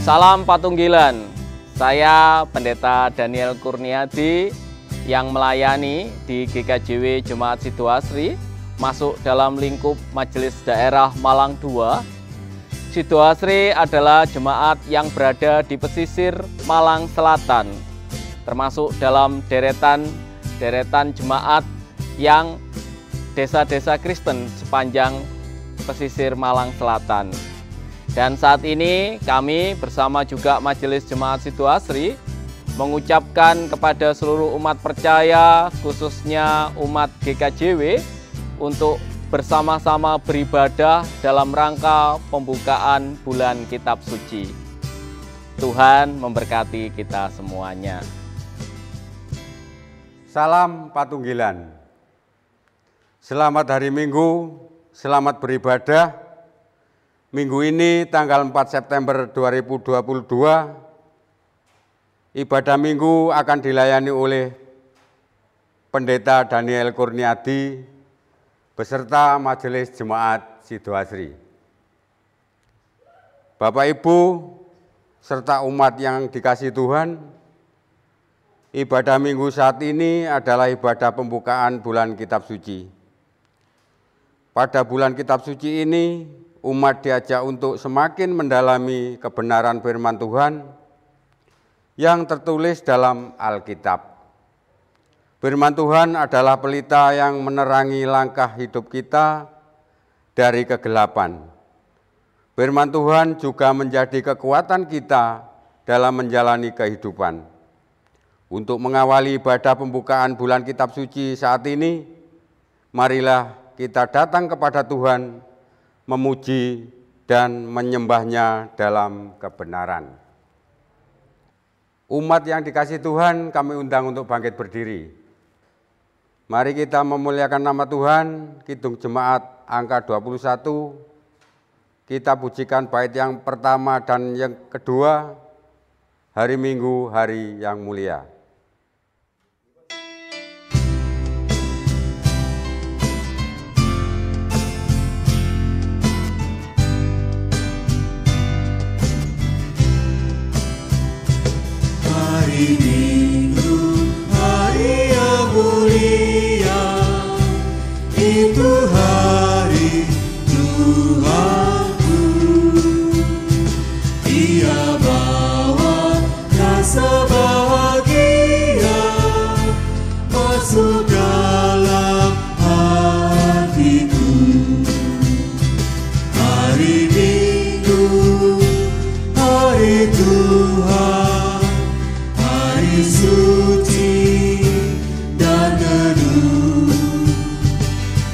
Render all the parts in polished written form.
Salam Patunggilan, saya Pendeta Daniel Kurniadi yang melayani di GKJW Jemaat Sidoasri, masuk dalam lingkup Majelis Daerah Malang II. Sidoasri adalah jemaat yang berada di pesisir Malang Selatan, termasuk dalam deretan jemaat yang desa-desa Kristen sepanjang pesisir Malang Selatan. Dan saat ini kami bersama juga Majelis Jemaat Sidoasri mengucapkan kepada seluruh umat percaya, khususnya umat GKJW, untuk bersama-sama beribadah dalam rangka pembukaan bulan Kitab Suci. Tuhan memberkati kita semuanya. Salam Patunggilan. Selamat hari Minggu, selamat beribadah. Minggu ini tanggal 4 September 2022, ibadah Minggu akan dilayani oleh Pendeta Daniel Kurniadi beserta Majelis Jemaat Sidoasri. Bapak Ibu serta umat yang dikasihi Tuhan, ibadah Minggu saat ini adalah ibadah pembukaan bulan Kitab Suci. Pada bulan Kitab Suci ini, umat diajak untuk semakin mendalami kebenaran firman Tuhan yang tertulis dalam Alkitab. Firman Tuhan adalah pelita yang menerangi langkah hidup kita dari kegelapan. Firman Tuhan juga menjadi kekuatan kita dalam menjalani kehidupan. Untuk mengawali ibadah pembukaan bulan Kitab Suci saat ini, marilah kita datang kepada Tuhan, memuji dan menyembahnya dalam kebenaran. Umat yang dikasihi Tuhan, kami undang untuk bangkit berdiri. Mari kita memuliakan nama Tuhan. Kidung Jemaat angka 21. Kita pujikan bait yang pertama dan yang kedua, hari Minggu, hari yang mulia. Hari Minggu, hari yang mulia, itu hari Tuhanku. Dia bawa rasa bahagia masuk dalam hatiku. Hari Minggu, hari Tuhan, hari suci dan teduh.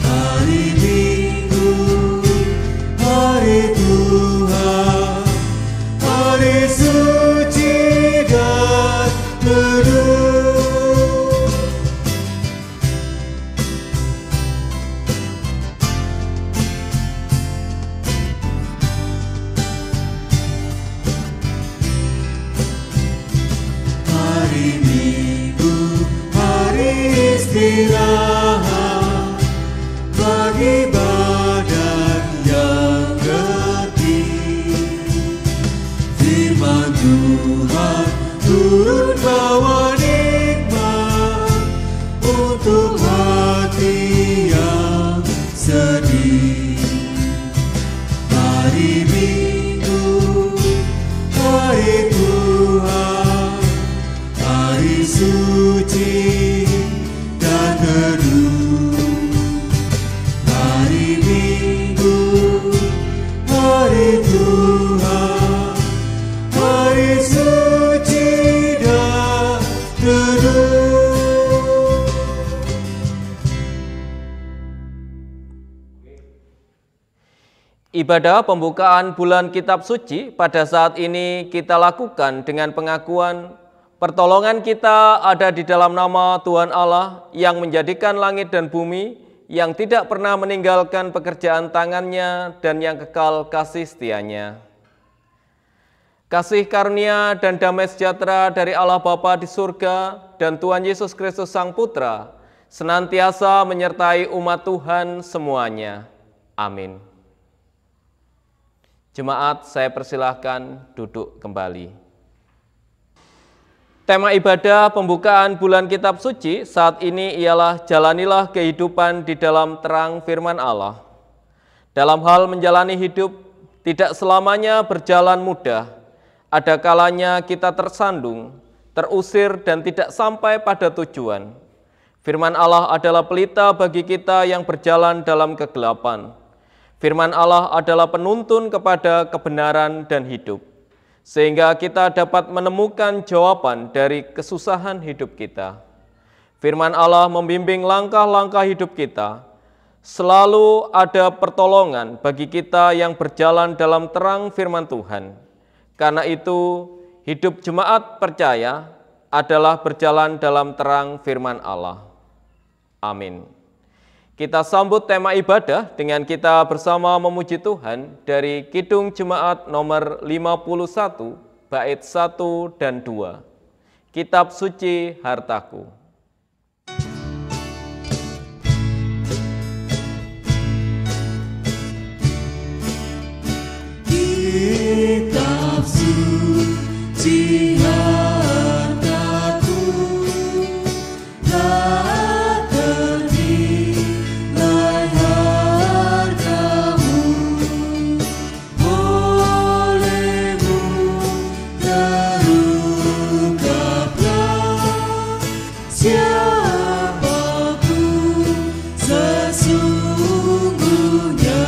Hari Minggu, hari Tuhan, hari suci dan teduh. Hari Minggu, hari istirahat bagi badan yang letih. Firman Tuhan turun bawa nikmat untuk hati yang sedih. Hari Minggu, hari Tuhan, hari suci dan teduh. Hari Minggu, hari Tuhan, hari suci dan teduh. Ibadah pembukaan bulan Kitab Suci pada saat ini kita lakukan dengan pengakuan pertolongan kita ada di dalam nama Tuhan Allah yang menjadikan langit dan bumi, yang tidak pernah meninggalkan pekerjaan tangannya dan yang kekal kasih setianya. Kasih karunia dan damai sejahtera dari Allah Bapa di surga dan Tuhan Yesus Kristus Sang Putra senantiasa menyertai umat Tuhan semuanya. Amin. Jemaat, saya persilahkan duduk kembali. Tema ibadah pembukaan bulan Kitab Suci saat ini ialah jalanilah kehidupan di dalam terang firman Allah. Dalam hal menjalani hidup, tidak selamanya berjalan mudah. Ada kalanya kita tersandung, terusir dan tidak sampai pada tujuan. Firman Allah adalah pelita bagi kita yang berjalan dalam kegelapan. Firman Allah adalah penuntun kepada kebenaran dan hidup, sehingga kita dapat menemukan jawaban dari kesusahan hidup kita. Firman Allah membimbing langkah-langkah hidup kita. Selalu ada pertolongan bagi kita yang berjalan dalam terang firman Tuhan. Karena itu, hidup jemaat percaya adalah berjalan dalam terang firman Allah. Amin. Kita sambut tema ibadah dengan kita bersama memuji Tuhan dari Kidung Jemaat nomor 51, bait 1 dan 2. Kitab Suci Hartaku. Kitab suci hartaku, tak ternilai hargamu, olehmu terungkaplah siapaku sesungguhnya.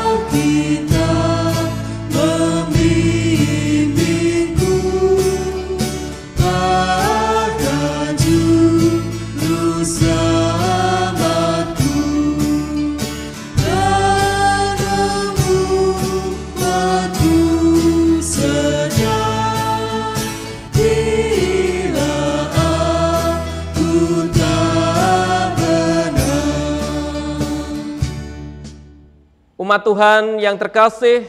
Alkitab membimbingku pada juru selamatku, dan membuatku sedar bila aku tak benar. Umat Tuhan yang terkasih,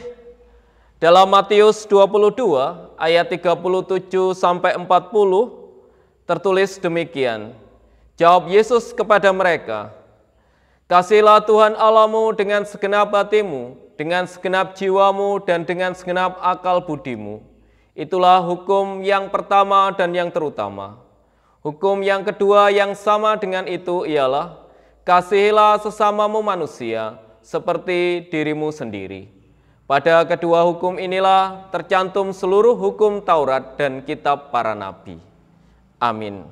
dalam Matius 22 ayat 37 sampai 40 tertulis demikian. Jawab Yesus kepada mereka, "Kasihilah Tuhan Allahmu dengan segenap hatimu, dengan segenap jiwamu, dan dengan segenap akal budimu. Itulah hukum yang pertama dan yang terutama. Hukum yang kedua yang sama dengan itu ialah, kasihilah sesamamu manusia seperti dirimu sendiri. Pada kedua hukum inilah tercantum seluruh hukum Taurat dan kitab para nabi." Amin.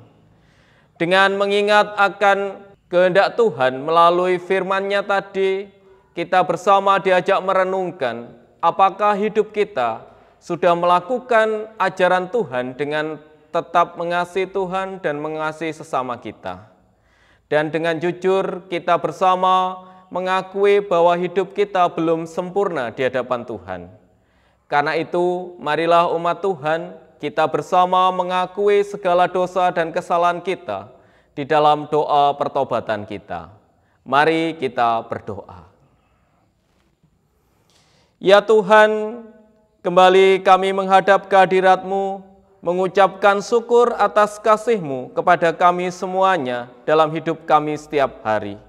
Dengan mengingat akan kehendak Tuhan melalui firman-Nya tadi, kita bersama diajak merenungkan apakah hidup kita sudah melakukan ajaran Tuhan dengan tetap mengasihi Tuhan dan mengasihi sesama kita. Dan dengan jujur kita bersama mengakui bahwa hidup kita belum sempurna di hadapan Tuhan. Karena itu, marilah umat Tuhan, kita bersama mengakui segala dosa dan kesalahan kita di dalam doa pertobatan kita. Mari kita berdoa. Ya Tuhan, kembali kami menghadap kehadirat-Mu, mengucapkan syukur atas kasih-Mu kepada kami semuanya dalam hidup kami setiap hari.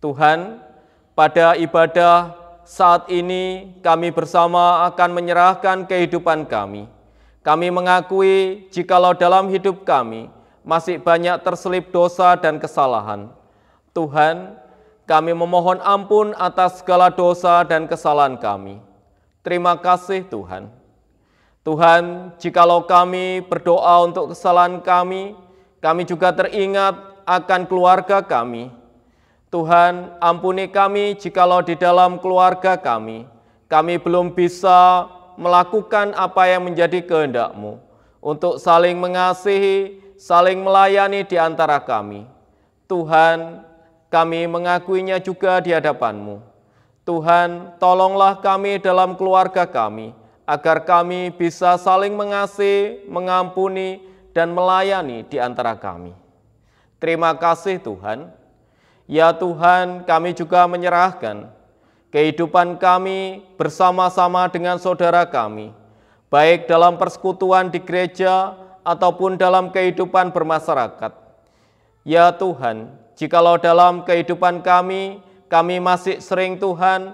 Tuhan, pada ibadah saat ini kami bersama akan menyerahkan kehidupan kami. Kami mengakui jikalau dalam hidup kami masih banyak terselip dosa dan kesalahan. Tuhan, kami memohon ampun atas segala dosa dan kesalahan kami. Terima kasih Tuhan. Tuhan, jikalau kami berdoa untuk kesalahan kami juga teringat akan keluarga kami. Tuhan, ampuni kami jikalau di dalam keluarga kami belum bisa melakukan apa yang menjadi kehendak-Mu untuk saling mengasihi, saling melayani di antara kami. Tuhan, kami mengakuinya juga di hadapan-Mu. Tuhan, tolonglah kami dalam keluarga kami, agar kami bisa saling mengasihi, mengampuni, dan melayani di antara kami. Terima kasih Tuhan. Ya Tuhan, kami juga menyerahkan kehidupan kami bersama-sama dengan saudara kami, baik dalam persekutuan di gereja ataupun dalam kehidupan bermasyarakat. Ya Tuhan, jikalau dalam kehidupan kami masih sering Tuhan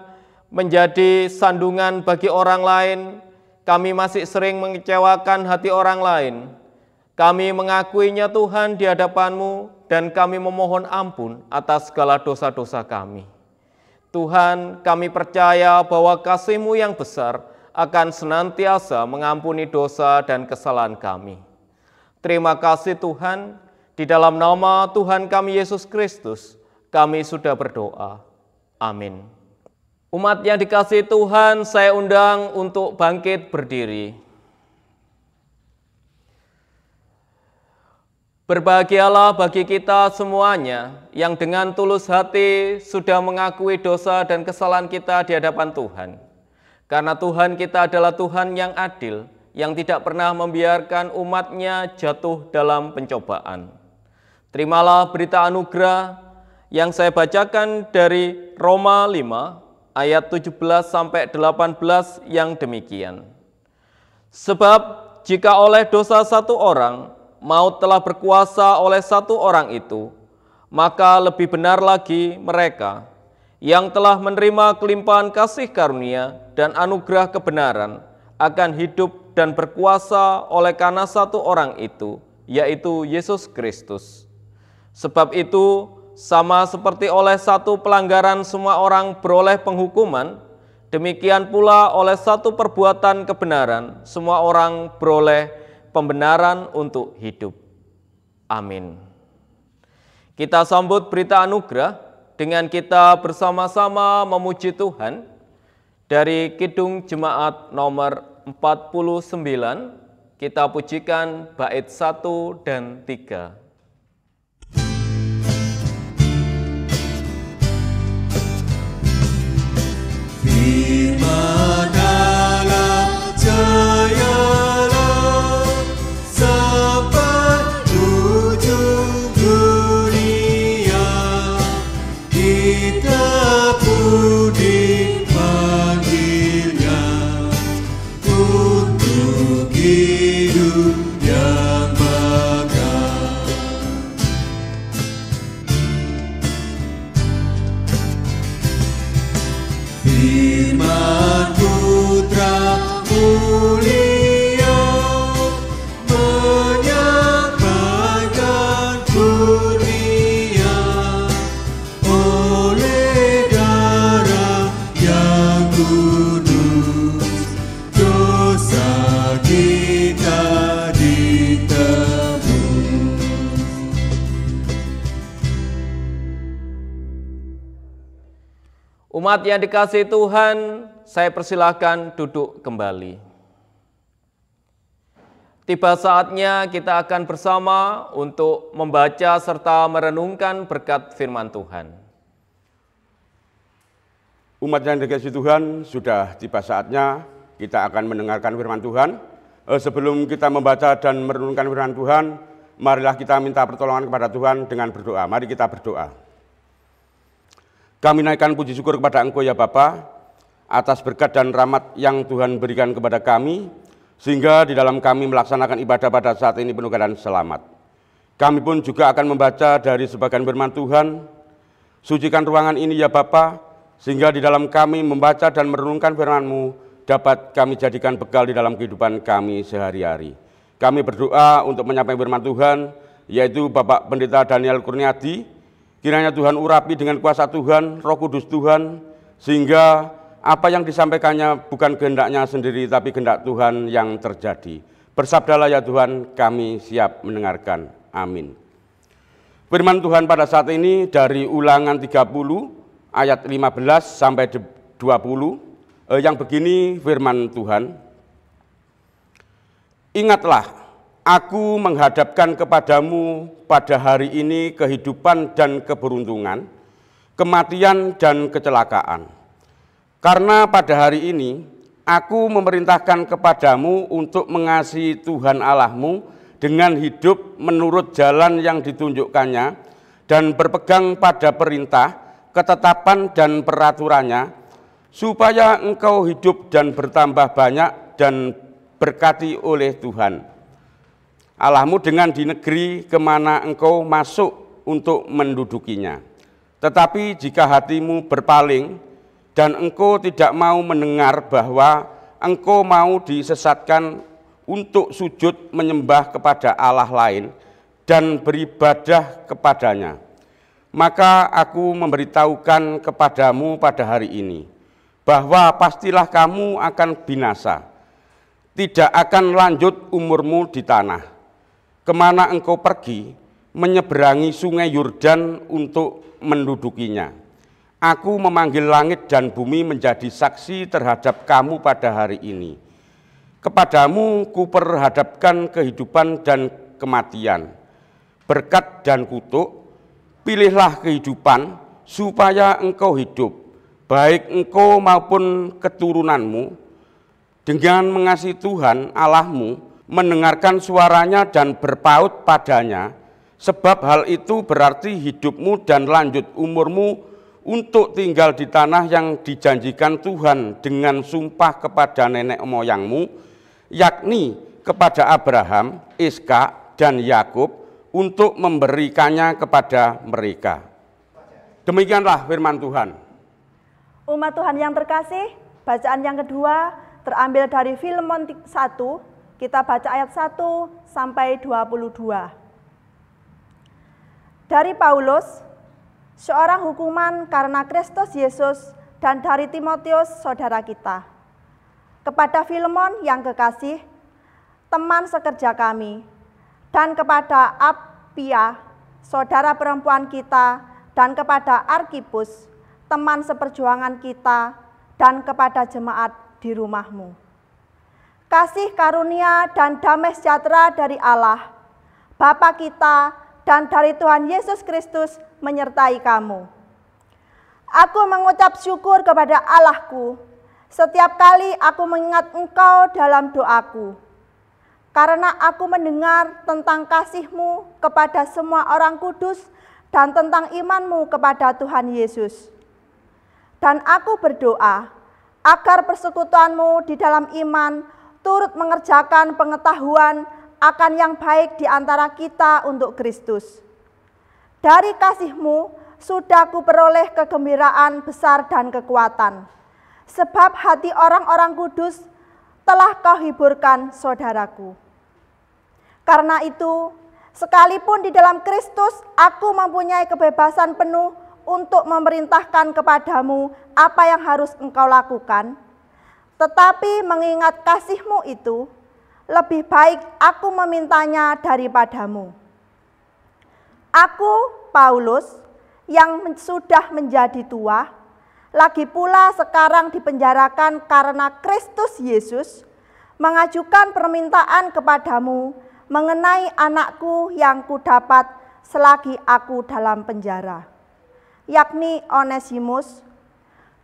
menjadi sandungan bagi orang lain, kami masih sering mengecewakan hati orang lain, kami mengakuinya Tuhan di hadapan-Mu dan kami memohon ampun atas segala dosa-dosa kami. Tuhan, kami percaya bahwa kasih-Mu yang besar akan senantiasa mengampuni dosa dan kesalahan kami. Terima kasih Tuhan, di dalam nama Tuhan kami Yesus Kristus, kami sudah berdoa. Amin. Umat yang dikasihi Tuhan, saya undang untuk bangkit berdiri. Berbahagialah bagi kita semuanya yang dengan tulus hati sudah mengakui dosa dan kesalahan kita di hadapan Tuhan. Karena Tuhan kita adalah Tuhan yang adil, yang tidak pernah membiarkan umatnya jatuh dalam pencobaan. Terimalah berita anugerah yang saya bacakan dari Roma 5, ayat 17 sampai 18 yang demikian. Sebab jika oleh dosa satu orang, maut telah berkuasa oleh satu orang itu, maka lebih benar lagi mereka yang telah menerima kelimpahan kasih karunia dan anugerah kebenaran akan hidup dan berkuasa oleh karena satu orang itu, yaitu Yesus Kristus. Sebab itu, sama seperti oleh satu pelanggaran semua orang beroleh penghukuman, demikian pula oleh satu perbuatan kebenaran semua orang beroleh pembenaran untuk hidup. Amin. Kita sambut berita anugerah dengan kita bersama-sama memuji Tuhan dari Kidung Jemaat nomor 49, kita pujikan bait 1 dan 3. Firman Allah jayalah sampai ujung dunia, kita pun dipanggilnya untuk hidup yang bakal. Firman Putra mulia menyampaikan kurnia oleh darah yang kudus, dosa kita ditebus. Umat yang dikasihi Tuhan, saya persilahkan duduk kembali. Tiba saatnya kita akan bersama untuk membaca serta merenungkan berkat firman Tuhan. Umat yang dikasihi Tuhan, sudah tiba saatnya kita akan mendengarkan firman Tuhan. Sebelum kita membaca dan merenungkan firman Tuhan, marilah kita minta pertolongan kepada Tuhan dengan berdoa. Mari kita berdoa. Kami naikkan puji syukur kepada Engkau ya Bapa, atas berkat dan rahmat yang Tuhan berikan kepada kami, sehingga di dalam kami melaksanakan ibadah pada saat ini penuh keadaan selamat. Kami pun juga akan membaca dari sebagian firman Tuhan. Sucikan ruangan ini ya Bapa, sehingga di dalam kami membaca dan merenungkan firman-Mu dapat kami jadikan bekal di dalam kehidupan kami sehari-hari. Kami berdoa untuk menyampaikan firman Tuhan, yaitu Bapak Pendeta Daniel Kurniadi. Kiranya Tuhan urapi dengan kuasa Tuhan, Roh Kudus Tuhan, sehingga apa yang disampaikannya bukan kehendaknya sendiri, tapi kehendak Tuhan yang terjadi. Bersabdalah ya Tuhan, kami siap mendengarkan. Amin. Firman Tuhan pada saat ini dari Ulangan 30, ayat 15 sampai 20, yang begini firman Tuhan. Ingatlah, aku menghadapkan kepadamu pada hari ini kehidupan dan keberuntungan, kematian dan kecelakaan. Karena pada hari ini aku memerintahkan kepadamu untuk mengasihi Tuhan Allahmu dengan hidup menurut jalan yang ditunjukkannya dan berpegang pada perintah, ketetapan dan peraturannya, supaya engkau hidup dan bertambah banyak dan berkati oleh Tuhan. Allahmu dengan di negeri kemana engkau masuk untuk mendudukinya. Tetapi jika hatimu berpaling dan engkau tidak mau mendengar bahwa engkau mau disesatkan untuk sujud menyembah kepada Allah lain dan beribadah kepadanya, maka aku memberitahukan kepadamu pada hari ini, bahwa pastilah kamu akan binasa, tidak akan lanjut umurmu di tanah. Kemana engkau pergi, menyeberangi sungai Yordan untuk mendudukinya. Aku memanggil langit dan bumi menjadi saksi terhadap kamu pada hari ini. Kepadamu kuperhadapkan kehidupan dan kematian, berkat dan kutuk. Pilihlah kehidupan supaya engkau hidup, baik engkau maupun keturunanmu, dengan mengasihi Tuhan Allahmu, mendengarkan suaranya dan berpaut padanya, sebab hal itu berarti hidupmu dan lanjut umurmu untuk tinggal di tanah yang dijanjikan Tuhan dengan sumpah kepada nenek moyangmu, yakni kepada Abraham, Ishak, dan Yakub, untuk memberikannya kepada mereka. Demikianlah firman Tuhan. Umat Tuhan yang terkasih, bacaan yang kedua terambil dari Filemon 1, kita baca ayat 1 sampai 22. Dari Paulus, seorang hukuman karena Kristus Yesus, dan dari Timotius saudara kita. Kepada Filemon yang kekasih, teman sekerja kami, dan kepada Apia, saudara perempuan kita, dan kepada Arkipus, teman seperjuangan kita, dan kepada jemaat di rumahmu. Kasih karunia dan damai sejahtera dari Allah, Bapa kita, dan dari Tuhan Yesus Kristus menyertai kamu. Aku mengucap syukur kepada Allahku setiap kali aku mengingat engkau dalam doaku, karena aku mendengar tentang kasih-Mu kepada semua orang kudus dan tentang iman-Mu kepada Tuhan Yesus. Dan aku berdoa agar persekutuan-Mu di dalam iman turut mengerjakan pengetahuan akan yang baik di antara kita untuk Kristus. Dari kasih-Mu sudah kuperoleh kegembiraan besar dan kekuatan, sebab hati orang-orang kudus telah Kau hiburkan, saudaraku. Karena itu, sekalipun di dalam Kristus aku mempunyai kebebasan penuh untuk memerintahkan kepadamu apa yang harus engkau lakukan, tetapi mengingat kasih-Mu itu, lebih baik aku memintanya daripadamu. Aku, Paulus, yang sudah menjadi tua, lagi pula sekarang dipenjarakan karena Kristus Yesus, mengajukan permintaan kepadamu mengenai anakku yang kudapat selagi aku dalam penjara, yakni Onesimus.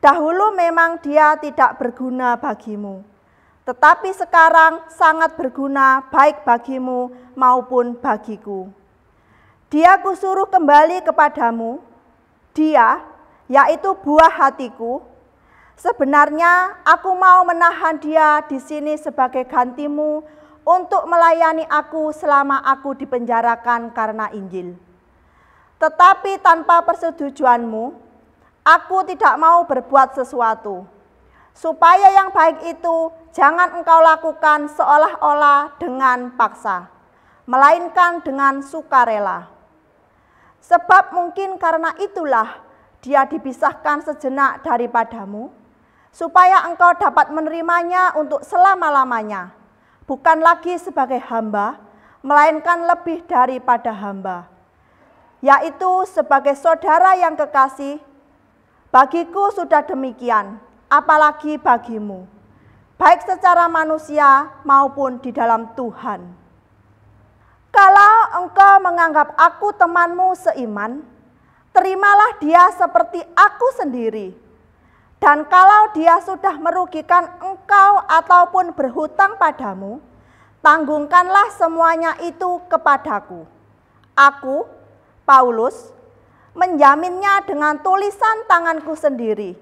Dahulu memang dia tidak berguna bagimu, tetapi sekarang sangat berguna baik bagimu maupun bagiku. Dia kusuruh kembali kepadamu, dia, yaitu buah hatiku. Sebenarnya aku mau menahan dia di sini sebagai gantimu untuk melayani aku selama aku dipenjarakan karena Injil. Tetapi tanpa persetujuanmu, aku tidak mau berbuat sesuatu, supaya yang baik itu jangan engkau lakukan seolah-olah dengan paksa, melainkan dengan sukarela. Sebab mungkin karena itulah dia dipisahkan sejenak daripadamu, supaya engkau dapat menerimanya untuk selama-lamanya, bukan lagi sebagai hamba, melainkan lebih daripada hamba, yaitu sebagai saudara yang kekasih. Bagiku sudah demikian, apalagi bagimu, baik secara manusia maupun di dalam Tuhan. Kalau engkau menganggap aku temanmu seiman, terimalah dia seperti aku sendiri. Dan kalau dia sudah merugikan engkau ataupun berhutang padamu, tanggungkanlah semuanya itu kepadaku. Aku, Paulus, menjaminnya dengan tulisan tanganku sendiri.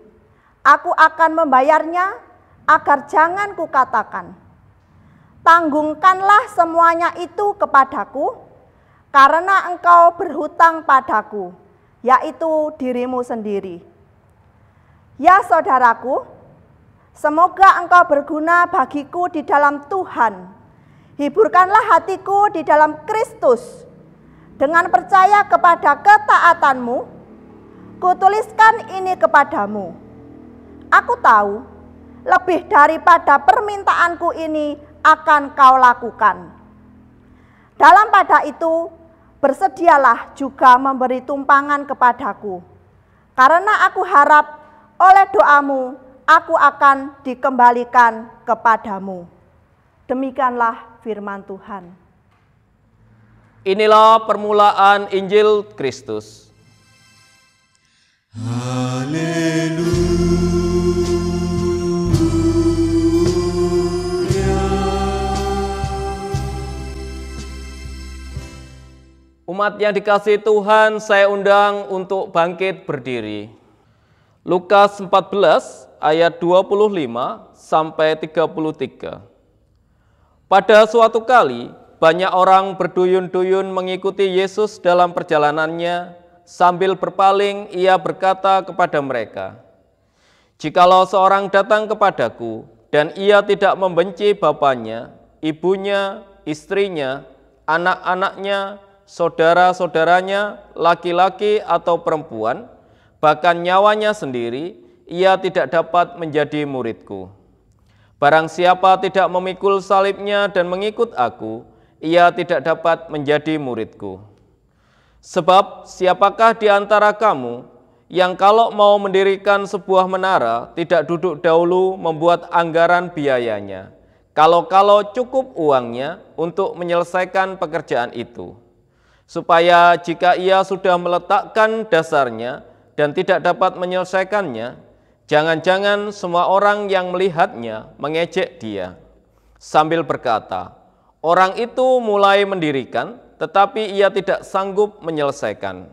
Aku akan membayarnya agar jangan kukatakan. Tanggungkanlah semuanya itu kepadaku, karena engkau berhutang padaku, yaitu dirimu sendiri. Ya saudaraku, semoga engkau berguna bagiku di dalam Tuhan. Hiburkanlah hatiku di dalam Kristus. Dengan percaya kepada ketaatanmu, kutuliskan ini kepadamu. Aku tahu, lebih daripada permintaanku ini akan kau lakukan. Dalam pada itu, bersedialah juga memberi tumpangan kepadaku. Karena aku harap oleh doamu, aku akan dikembalikan kepadamu. Demikianlah firman Tuhan. Inilah permulaan Injil Kristus. Haleluya. Umat yang dikasihi Tuhan, saya undang untuk bangkit berdiri. Lukas 14 ayat 25 sampai 33. Pada suatu kali, banyak orang berduyun-duyun mengikuti Yesus dalam perjalanannya. Sambil berpaling, ia berkata kepada mereka, "Jikalau seorang datang kepadaku, dan ia tidak membenci bapaknya, ibunya, istrinya, anak-anaknya, saudara-saudaranya, laki-laki atau perempuan, bahkan nyawanya sendiri, ia tidak dapat menjadi muridku. Barang siapa tidak memikul salibnya dan mengikut aku, ia tidak dapat menjadi muridku. Sebab siapakah di antara kamu yang kalau mau mendirikan sebuah menara tidak duduk dahulu membuat anggaran biayanya, kalau-kalau cukup uangnya untuk menyelesaikan pekerjaan itu, supaya jika ia sudah meletakkan dasarnya dan tidak dapat menyelesaikannya, jangan-jangan semua orang yang melihatnya mengejek dia, sambil berkata, 'Orang itu mulai mendirikan, tetapi ia tidak sanggup menyelesaikan.'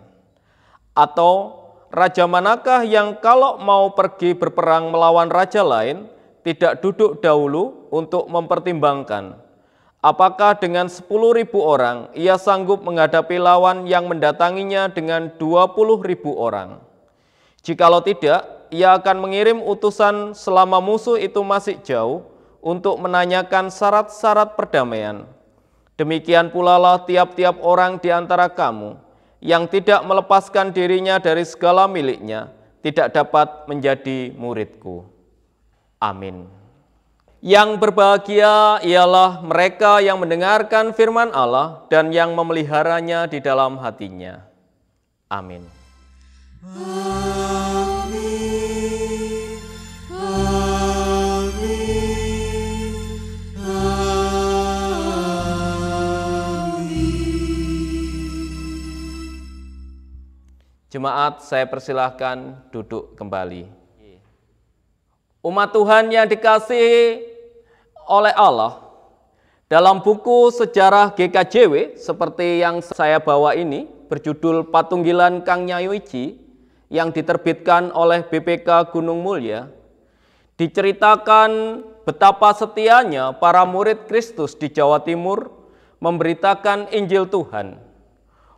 Atau, raja manakah yang kalau mau pergi berperang melawan raja lain, tidak duduk dahulu untuk mempertimbangkan, apakah dengan 10.000 orang ia sanggup menghadapi lawan yang mendatanginya dengan 20.000 orang? Jikalau tidak, ia akan mengirim utusan selama musuh itu masih jauh, untuk menanyakan syarat-syarat perdamaian. Demikian pula lah tiap-tiap orang di antara kamu yang tidak melepaskan dirinya dari segala miliknya, tidak dapat menjadi muridku. Amin. Yang berbahagia ialah mereka yang mendengarkan firman Allah dan yang memeliharanya di dalam hatinya. Amin. Amin. Jemaat, saya persilahkan duduk kembali. Umat Tuhan yang dikasihi oleh Allah, dalam buku sejarah GKJW seperti yang saya bawa ini, berjudul Patunggilan Kang Nyayuiji, yang diterbitkan oleh BPK Gunung Mulia, diceritakan betapa setianya para murid Kristus di Jawa Timur memberitakan Injil Tuhan.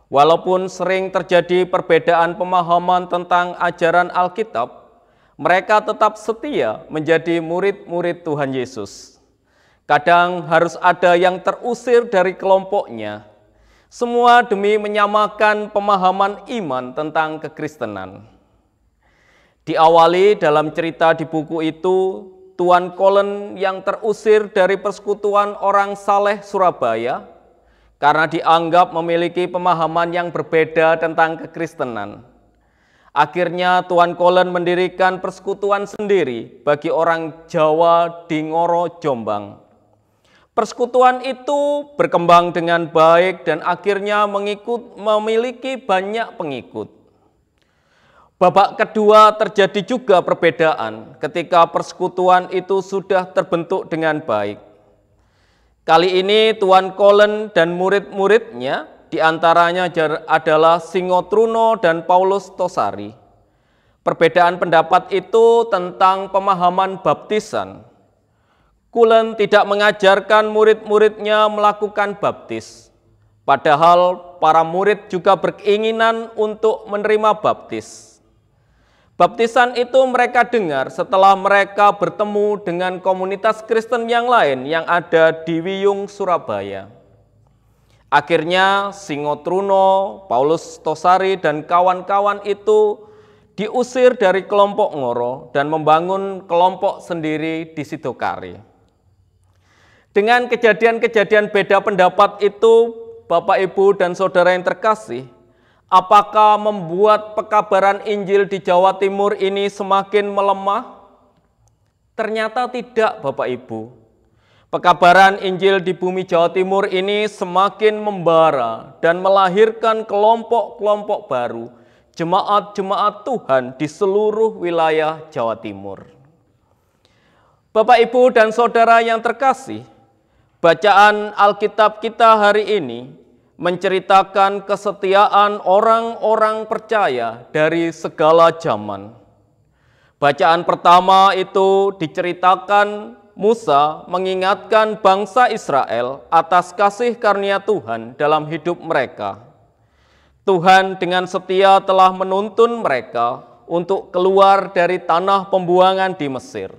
Walaupun sering terjadi perbedaan pemahaman tentang ajaran Alkitab, mereka tetap setia menjadi murid-murid Tuhan Yesus. Kadang harus ada yang terusir dari kelompoknya, semua demi menyamakan pemahaman iman tentang kekristenan. Diawali dalam cerita di buku itu, Tuan Kolen yang terusir dari persekutuan orang saleh Surabaya, karena dianggap memiliki pemahaman yang berbeda tentang kekristenan. Akhirnya Tuan Kolen mendirikan persekutuan sendiri bagi orang Jawa di Ngoro, Jombang. Persekutuan itu berkembang dengan baik dan akhirnya memiliki banyak pengikut. Babak kedua terjadi juga perbedaan ketika persekutuan itu sudah terbentuk dengan baik. Kali ini Tuan Kolen dan murid-muridnya diantaranya adalah Singotruno dan Paulus Tosari. Perbedaan pendapat itu tentang pemahaman baptisan. Kulen tidak mengajarkan murid-muridnya melakukan baptis, padahal para murid juga berkeinginan untuk menerima baptis. Baptisan itu mereka dengar setelah mereka bertemu dengan komunitas Kristen yang lain yang ada di Wiyung, Surabaya. Akhirnya Singo Truno, Paulus Tosari, dan kawan-kawan itu diusir dari kelompok Ngoro dan membangun kelompok sendiri di Sidokari. Dengan kejadian-kejadian beda pendapat itu, Bapak, Ibu, dan Saudara yang terkasih, apakah membuat pekabaran Injil di Jawa Timur ini semakin melemah? Ternyata tidak, Bapak, Ibu. Pekabaran Injil di bumi Jawa Timur ini semakin membara dan melahirkan kelompok-kelompok baru, jemaat-jemaat Tuhan di seluruh wilayah Jawa Timur. Bapak, Ibu, dan Saudara yang terkasih, bacaan Alkitab kita hari ini menceritakan kesetiaan orang-orang percaya dari segala zaman. Bacaan pertama itu diceritakan Musa mengingatkan bangsa Israel atas kasih karunia Tuhan dalam hidup mereka. Tuhan dengan setia telah menuntun mereka untuk keluar dari tanah pembuangan di Mesir.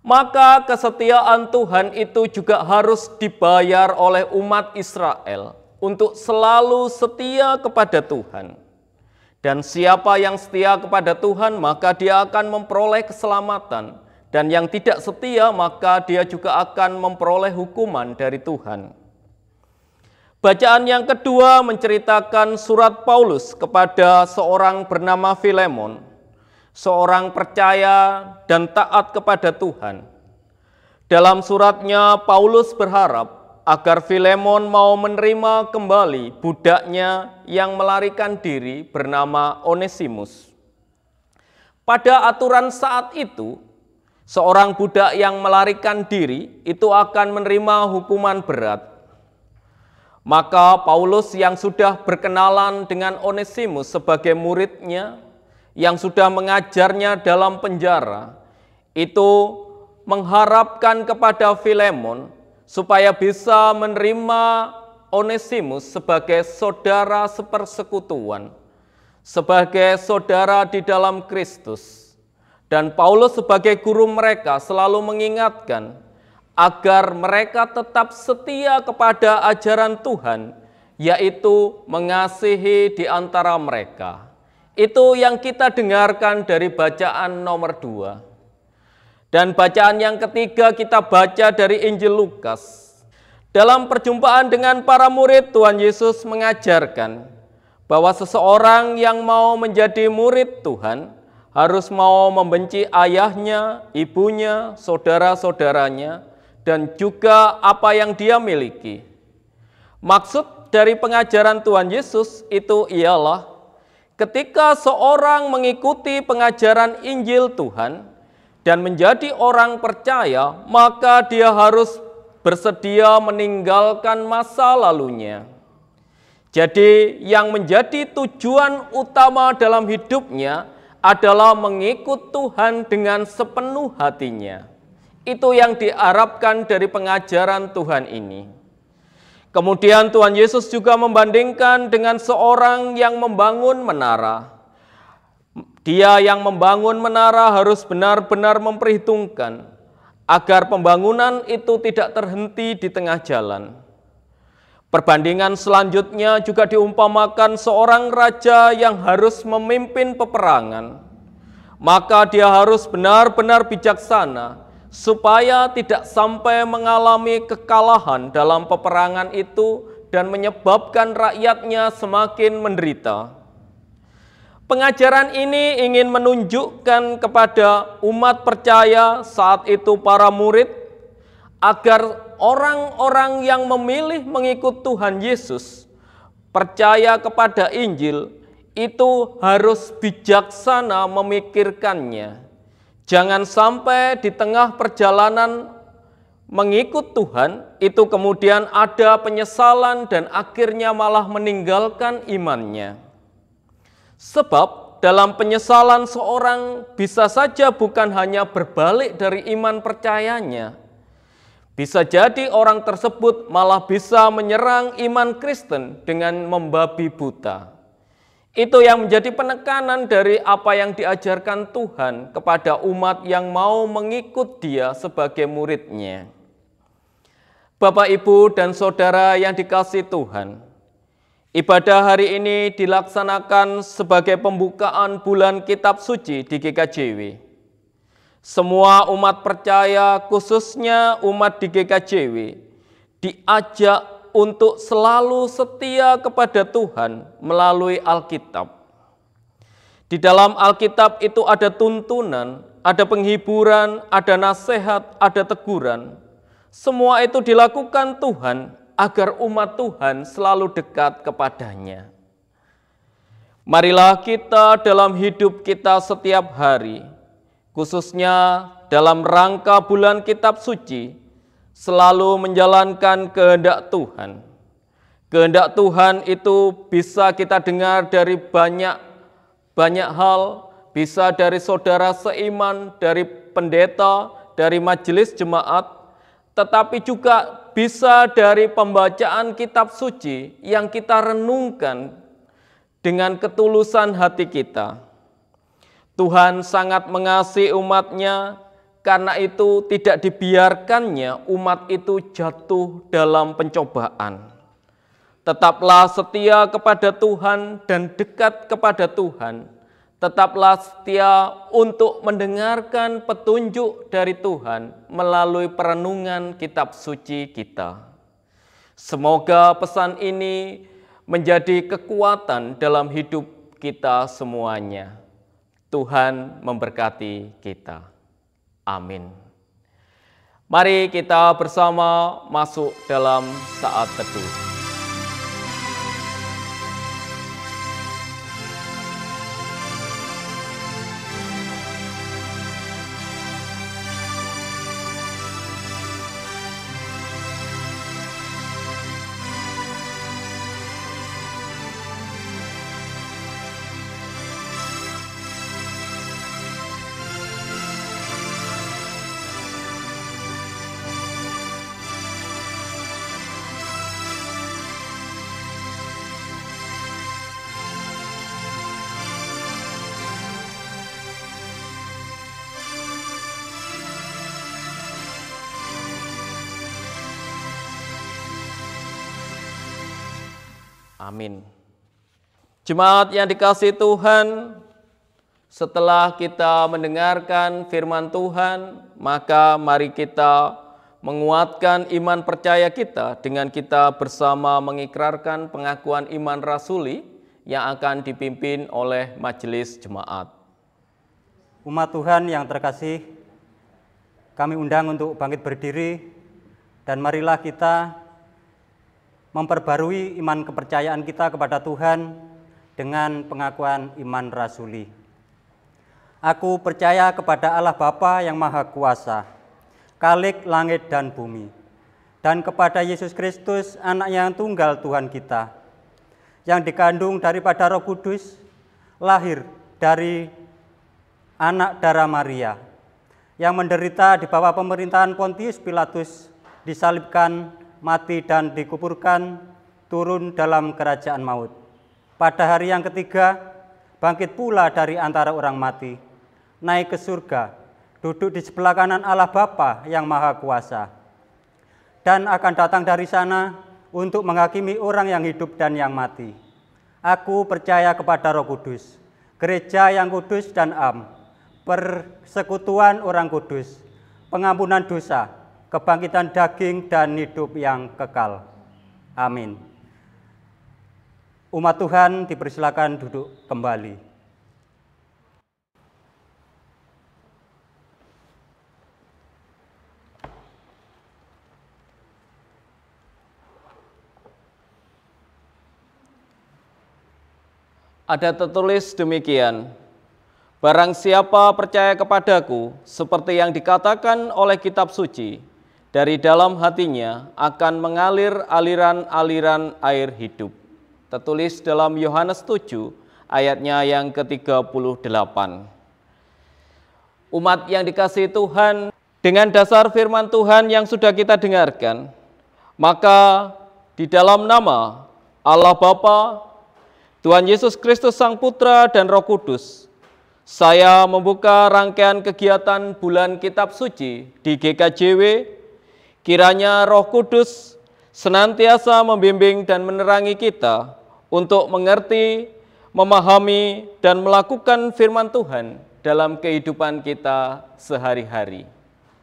Maka kesetiaan Tuhan itu juga harus dibayar oleh umat Israel untuk selalu setia kepada Tuhan. Dan siapa yang setia kepada Tuhan, maka dia akan memperoleh keselamatan. Dan yang tidak setia, maka dia juga akan memperoleh hukuman dari Tuhan. Bacaan yang kedua menceritakan surat Paulus kepada seorang bernama Filemon, seorang percaya dan taat kepada Tuhan. Dalam suratnya, Paulus berharap agar Filemon mau menerima kembali budaknya yang melarikan diri bernama Onesimus. Pada aturan saat itu, seorang budak yang melarikan diri itu akan menerima hukuman berat. Maka Paulus yang sudah berkenalan dengan Onesimus sebagai muridnya, yang sudah mengajarnya dalam penjara, itu mengharapkan kepada Filemon supaya bisa menerima Onesimus sebagai saudara sepersekutuan, sebagai saudara di dalam Kristus. Dan Paulus sebagai guru mereka selalu mengingatkan agar mereka tetap setia kepada ajaran Tuhan, yaitu mengasihi di antara mereka. Itu yang kita dengarkan dari bacaan nomor 2. Dan bacaan yang ketiga kita baca dari Injil Lukas. Dalam perjumpaan dengan para murid, Tuhan Yesus mengajarkan bahwa seseorang yang mau menjadi murid Tuhan harus mau membenci ayahnya, ibunya, saudara-saudaranya, dan juga apa yang dia miliki. Maksud dari pengajaran Tuhan Yesus itu ialah ketika seorang mengikuti pengajaran Injil Tuhan dan menjadi orang percaya, maka dia harus bersedia meninggalkan masa lalunya. Jadi yang menjadi tujuan utama dalam hidupnya adalah mengikut Tuhan dengan sepenuh hatinya. Itu yang diharapkan dari pengajaran Tuhan ini. Kemudian Tuhan Yesus juga membandingkan dengan seorang yang membangun menara. Dia yang membangun menara harus benar-benar memperhitungkan agar pembangunan itu tidak terhenti di tengah jalan. Perbandingan selanjutnya juga diumpamakan seorang raja yang harus memimpin peperangan. Maka dia harus benar-benar bijaksana supaya tidak sampai mengalami kekalahan dalam peperangan itu dan menyebabkan rakyatnya semakin menderita. Pengajaran ini ingin menunjukkan kepada umat percaya saat itu para murid agar orang-orang yang memilih mengikut Tuhan Yesus percaya kepada Injil itu harus bijaksana memikirkannya. Jangan sampai di tengah perjalanan mengikut Tuhan itu kemudian ada penyesalan dan akhirnya malah meninggalkan imannya. Sebab dalam penyesalan seorang bisa saja bukan hanya berbalik dari iman percayanya. Bisa jadi orang tersebut malah bisa menyerang iman Kristen dengan membabi buta. Itu yang menjadi penekanan dari apa yang diajarkan Tuhan kepada umat yang mau mengikut Dia sebagai murid-Nya. Bapak, Ibu, dan Saudara yang dikasihi Tuhan, ibadah hari ini dilaksanakan sebagai pembukaan bulan Kitab Suci di GKJW. Semua umat percaya, khususnya umat di GKJW, diajak untuk selalu setia kepada Tuhan melalui Alkitab. Di dalam Alkitab itu ada tuntunan, ada penghiburan, ada nasihat, ada teguran. Semua itu dilakukan Tuhan agar umat Tuhan selalu dekat kepadanya. Marilah kita dalam hidup kita setiap hari, khususnya dalam rangka bulan Kitab Suci, selalu menjalankan kehendak Tuhan. Kehendak Tuhan itu bisa kita dengar dari banyak hal, bisa dari saudara seiman, dari pendeta, dari majelis jemaat, tetapi juga bisa dari pembacaan kitab suci yang kita renungkan dengan ketulusan hati kita. Tuhan sangat mengasihi umat-Nya. Karena itu tidak dibiarkannya umat itu jatuh dalam pencobaan. Tetaplah setia kepada Tuhan dan dekat kepada Tuhan. Tetaplah setia untuk mendengarkan petunjuk dari Tuhan melalui perenungan kitab suci kita. Semoga pesan ini menjadi kekuatan dalam hidup kita semuanya. Tuhan memberkati kita. Amin. Mari kita bersama masuk dalam saat teduh. Amin. Jemaat yang dikasihi Tuhan, setelah kita mendengarkan firman Tuhan, maka mari kita menguatkan iman percaya kita dengan kita bersama mengikrarkan pengakuan iman rasuli yang akan dipimpin oleh majelis jemaat. Umat Tuhan yang terkasih, kami undang untuk bangkit berdiri dan marilah kita memperbarui iman kepercayaan kita kepada Tuhan dengan pengakuan iman rasuli. Aku percaya kepada Allah Bapa yang Maha Kuasa, Khalik langit dan bumi, dan kepada Yesus Kristus, Anak yang tunggal Tuhan kita, yang dikandung daripada Roh Kudus, lahir dari anak darah Maria, yang menderita di bawah pemerintahan Pontius Pilatus, disalibkan, mati dan dikuburkan, turun dalam kerajaan maut. Pada hari yang ketiga, bangkit pula dari antara orang mati, naik ke surga, duduk di sebelah kanan Allah Bapa yang Maha Kuasa, dan akan datang dari sana untuk menghakimi orang yang hidup dan yang mati. Aku percaya kepada Roh Kudus, gereja yang kudus dan am, persekutuan orang kudus, pengampunan dosa, kebangkitan daging dan hidup yang kekal. Amin. Umat Tuhan dipersilakan duduk kembali. Ada tertulis demikian, barang siapa percaya kepadaku, seperti yang dikatakan oleh kitab suci, dari dalam hatinya akan mengalir aliran-aliran air hidup. Tertulis dalam Yohanes 7 ayatnya yang ke-38. Umat yang dikasihi Tuhan, dengan dasar firman Tuhan yang sudah kita dengarkan, maka di dalam nama Allah Bapa, Tuhan Yesus Kristus Sang Putra dan Roh Kudus, saya membuka rangkaian kegiatan bulan Kitab Suci di GKJW. Kiranya Roh Kudus senantiasa membimbing dan menerangi kita untuk mengerti, memahami, dan melakukan firman Tuhan dalam kehidupan kita sehari-hari.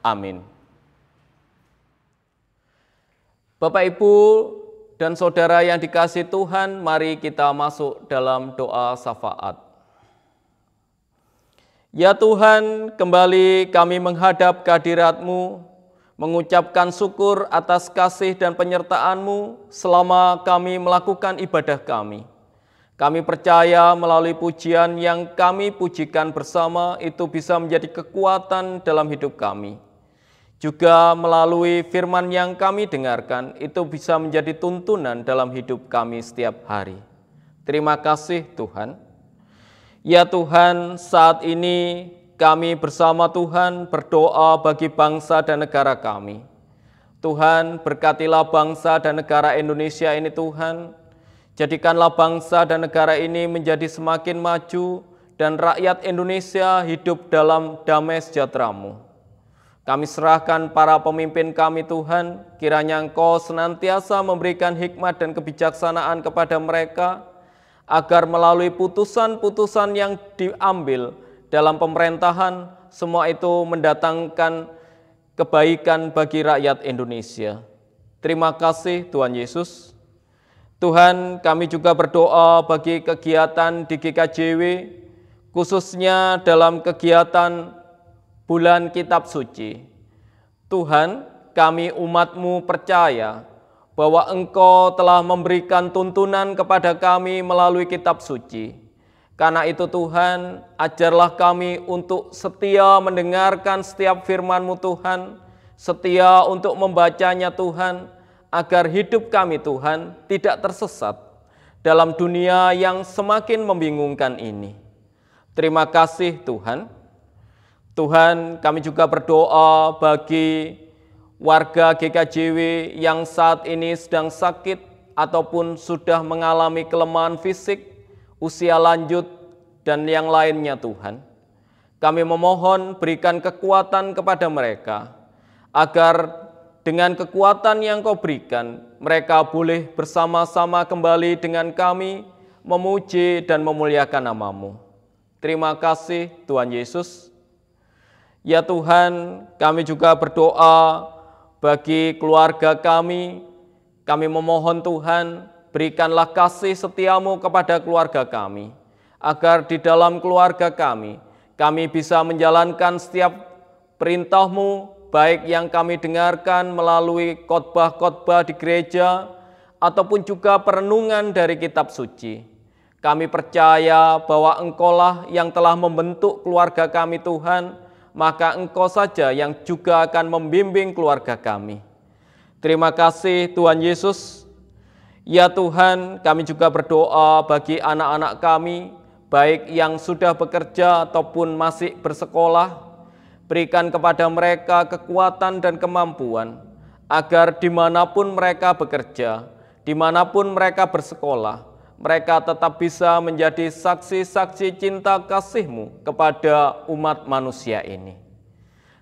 Amin. Bapak, Ibu, dan saudara yang dikasihi Tuhan, mari kita masuk dalam doa syafaat. Ya Tuhan, kembali kami menghadap kehadirat-Mu, mengucapkan syukur atas kasih dan penyertaan-Mu selama kami melakukan ibadah kami. Kami percaya melalui pujian yang kami pujikan bersama itu bisa menjadi kekuatan dalam hidup kami. Juga melalui firman yang kami dengarkan itu bisa menjadi tuntunan dalam hidup kami setiap hari. Terima kasih Tuhan. Ya Tuhan, saat ini kami bersama Tuhan berdoa bagi bangsa dan negara kami. Tuhan, berkatilah bangsa dan negara Indonesia ini Tuhan. Jadikanlah bangsa dan negara ini menjadi semakin maju dan rakyat Indonesia hidup dalam damai sejahtera-Mu. Kami serahkan para pemimpin kami Tuhan, kiranya Engkau senantiasa memberikan hikmat dan kebijaksanaan kepada mereka, agar melalui putusan-putusan yang diambil dalam pemerintahan, semua itu mendatangkan kebaikan bagi rakyat Indonesia. Terima kasih Tuhan Yesus. Tuhan, kami juga berdoa bagi kegiatan di GKJW, khususnya dalam kegiatan bulan Kitab Suci. Tuhan, kami umat-Mu percaya bahwa Engkau telah memberikan tuntunan kepada kami melalui Kitab Suci. Karena itu Tuhan, ajarlah kami untuk setia mendengarkan setiap firman-Mu Tuhan, setia untuk membacanya Tuhan, agar hidup kami Tuhan tidak tersesat dalam dunia yang semakin membingungkan ini. Terima kasih Tuhan. Tuhan, kami juga berdoa bagi warga GKJW yang saat ini sedang sakit ataupun sudah mengalami kelemahan fisik, usia lanjut, dan yang lainnya Tuhan. Kami memohon berikan kekuatan kepada mereka, agar dengan kekuatan yang Kau berikan, mereka boleh bersama-sama kembali dengan kami, memuji dan memuliakan nama-Mu. Terima kasih Tuhan Yesus. Ya Tuhan, kami juga berdoa bagi keluarga kami. Kami memohon Tuhan, berikanlah kasih setia-Mu kepada keluarga kami, agar di dalam keluarga kami bisa menjalankan setiap perintah-Mu, baik yang kami dengarkan melalui khotbah-khotbah di gereja, ataupun juga perenungan dari Kitab Suci. Kami percaya bahwa Engkau-lah yang telah membentuk keluarga kami Tuhan, maka Engkau saja yang juga akan membimbing keluarga kami. Terima kasih Tuhan Yesus. Ya Tuhan, kami juga berdoa bagi anak-anak kami, baik yang sudah bekerja ataupun masih bersekolah. Berikan kepada mereka kekuatan dan kemampuan, agar dimanapun mereka bekerja, dimanapun mereka bersekolah, mereka tetap bisa menjadi saksi-saksi cinta kasih-Mu kepada umat manusia ini.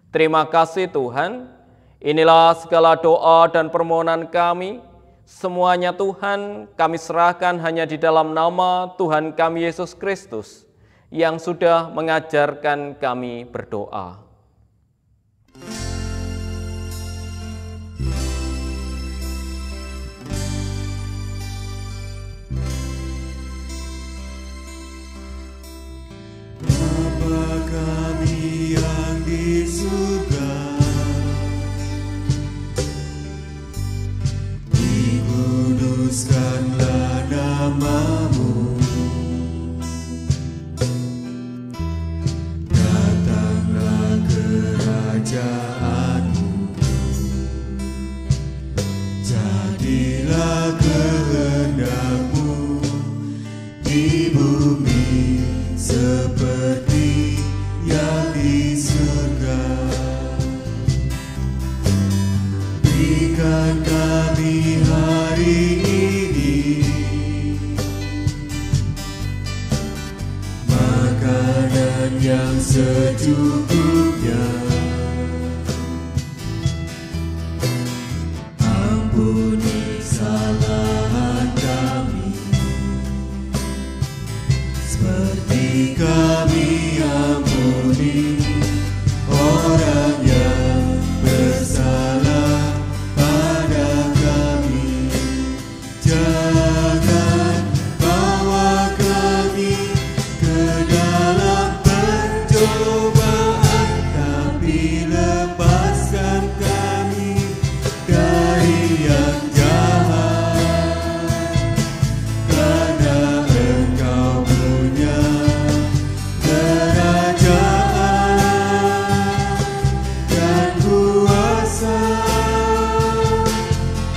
Terima kasih Tuhan. Inilah segala doa dan permohonan kami. Semuanya Tuhan kami serahkan hanya di dalam nama Tuhan kami Yesus Kristus, yang sudah mengajarkan kami berdoa. Bapa kami yang di surga, dikuduskanlah nama-Mu, datanglah kerajaan-Mu, jadilah kehendak-Mu di bumi dan yang secukupnya. Ampuni kesalahan kami, seperti kami ampuni orang yang bersalah pada kami. Jangan bawa kami ke dalam pencobaan, tapi lepaskan kami dari yang jahat. Karena Engkau punya kerajaan dan kuasa,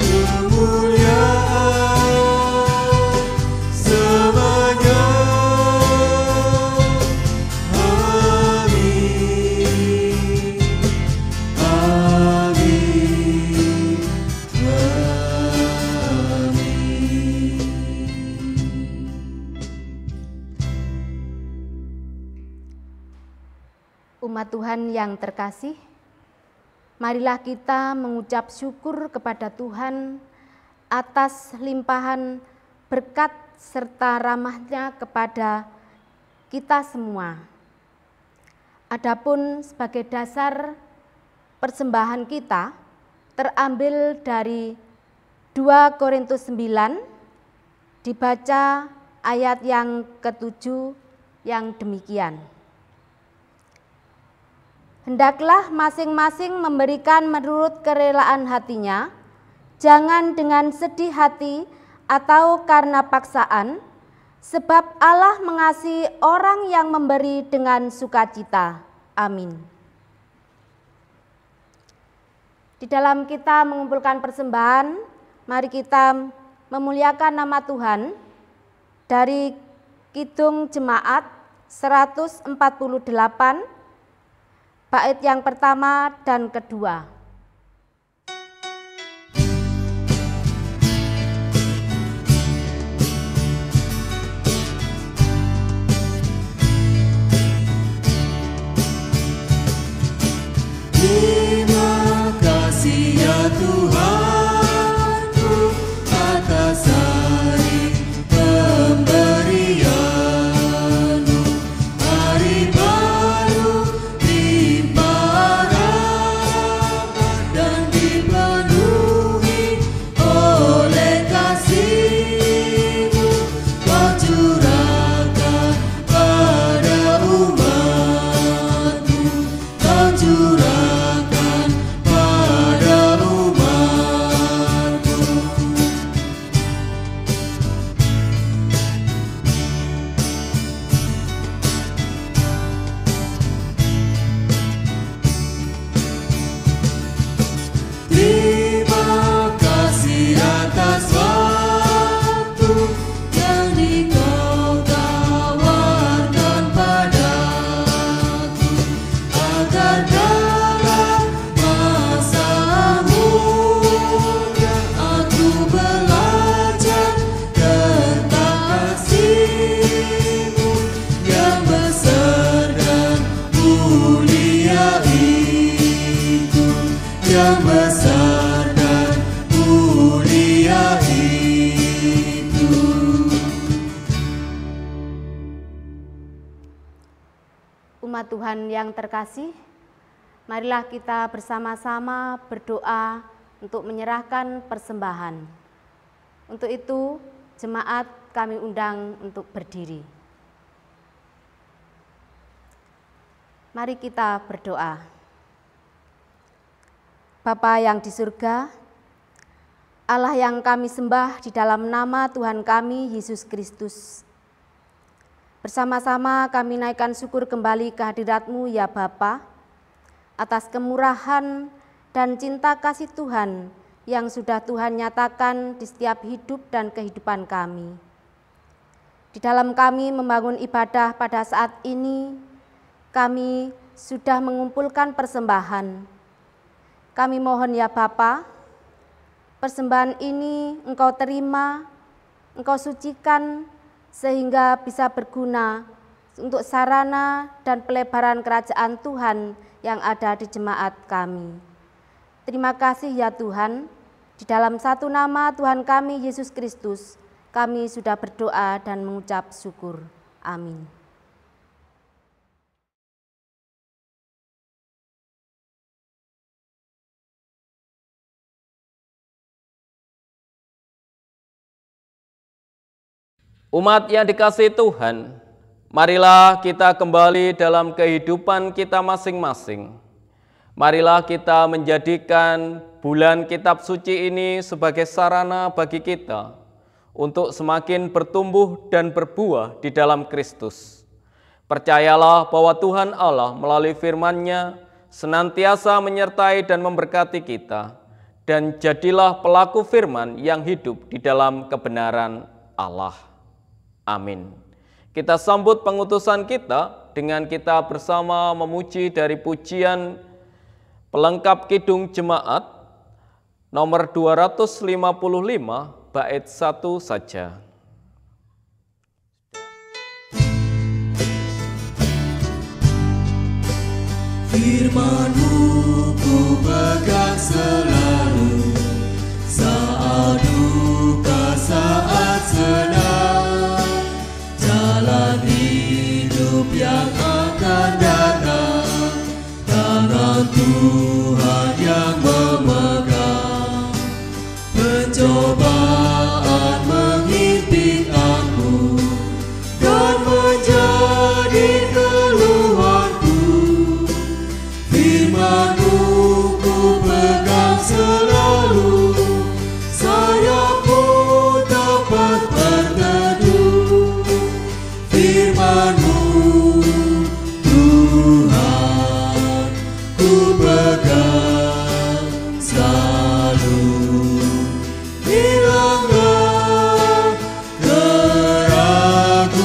kemuliaan selamanya. Amin. Amin. Amin. Umat Tuhan yang terkasih, marilah kita mengucap syukur kepada Tuhan atas limpahan berkat serta rahmat-Nya kepada kita semua. Adapun sebagai dasar persembahan kita terambil dari 2 Korintus 9, dibaca ayat yang ke-7 yang demikian. Hendaklah masing-masing memberikan menurut kerelaan hatinya, jangan dengan sedih hati atau karena paksaan, sebab Allah mengasihi orang yang memberi dengan sukacita. Amin. Di dalam kita mengumpulkan persembahan, mari kita memuliakan nama Tuhan dari Kidung Jemaat 148, bait yang pertama dan kedua. Terima kasih ya Tuhanku atas hari pemberian-Mu, hari baru limpah rahmat dan dipenuhi oleh kasih-Mu. Kau curahkan pada umat-Mu, Kau curahkan pada umat-Mu. Terima kasih atas waktu yang Kau tawarkan padaku, agar dalam masa muda aku belajar tentang kasih-Mu yang besar dan mulia itu, yang besar dan mulia itu. Umat Tuhan yang terkasih, marilah kita bersama-sama berdoa untuk menyerahkan persembahan. Untuk itu, jemaat kami undang untuk berdiri. Mari kita berdoa. Bapa yang di surga, Allah yang kami sembah di dalam nama Tuhan kami, Yesus Kristus. Bersama-sama kami naikkan syukur kembali kehadirat-Mu ya Bapa, atas kemurahan dan cinta kasih Tuhan yang sudah Tuhan nyatakan di setiap hidup dan kehidupan kami. Di dalam kami membangun ibadah pada saat ini, kami sudah mengumpulkan persembahan. Kami mohon ya Bapa, persembahan ini Engkau terima, Engkau sucikan, sehingga bisa berguna untuk sarana dan pelebaran kerajaan Tuhan yang ada di jemaat kami. Terima kasih ya Tuhan, di dalam satu nama Tuhan kami Yesus Kristus, kami sudah berdoa dan mengucap syukur. Amin. Umat yang dikasihi Tuhan, marilah kita kembali dalam kehidupan kita masing-masing. Marilah kita menjadikan bulan kitab suci ini sebagai sarana bagi kita untuk semakin bertumbuh dan berbuah di dalam Kristus. Percayalah bahwa Tuhan Allah melalui firman-Nya senantiasa menyertai dan memberkati kita, dan jadilah pelaku firman yang hidup di dalam kebenaran Allah. Amin. Kita sambut pengutusan kita dengan kita bersama memuji dari pujian pelengkap Kidung Jemaat nomor 255 bait 1 saja. Firman-Mu ku pegang selalu, saat duka, saat senang, jalan hidup yang akan datang, tangan Tuhan yang memegang. Pencobaan menghimpit aku dan menjadi keluhanku. Firman-Mu ku pegang selalu, sayapku dapat berteduh. Firman-Mu Tuhan ku pegang selalu, hilanglah keraguanku.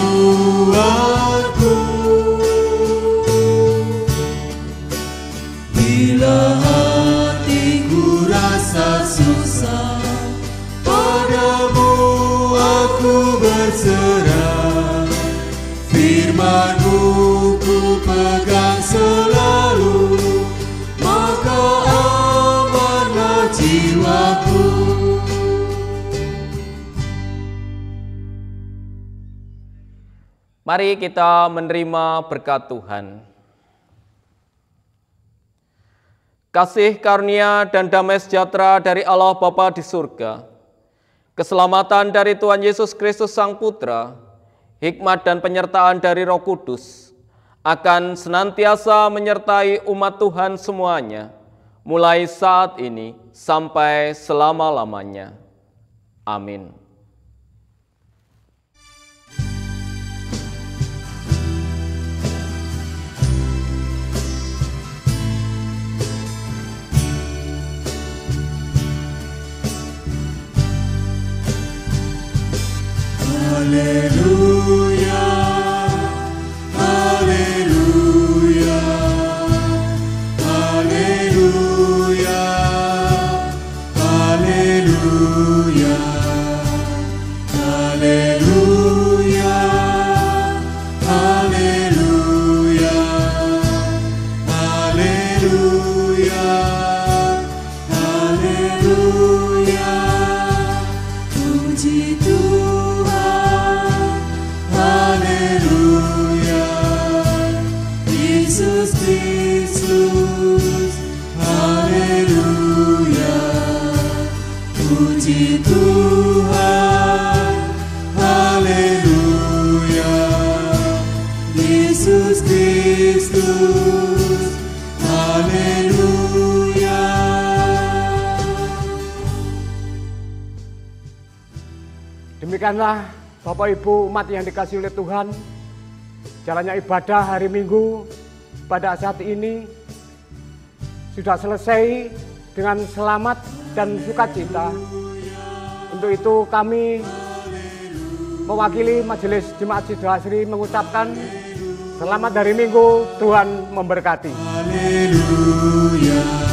Bila hatiku rasa susah, padamu aku berserah. Firman-Mu ku pegang selalu, maka amanlah jiwaku. Mari kita menerima berkat Tuhan. Kasih karunia dan damai sejahtera dari Allah Bapa di surga, keselamatan dari Tuhan Yesus Kristus Sang Putra, hikmat dan penyertaan dari Roh Kudus akan senantiasa menyertai umat Tuhan semuanya, mulai saat ini sampai selama-lamanya. Amin. Haleluya, haleluya, haleluya, haleluya, haleluya, haleluya, haleluya, haleluya. Puji Tuhan, haleluya, Yesus Kristus, haleluya. Puji Tuhan, haleluya, Yesus Kristus, haleluya. Demikianlah Bapak Ibu umat yang dikasihi oleh Tuhan, jalannya ibadah hari Minggu pada saat ini sudah selesai dengan selamat dan sukacita. Untuk itu kami mewakili Majelis Jemaat Sidoasri mengucapkan selamat hari Minggu, Tuhan memberkati. Haleluya.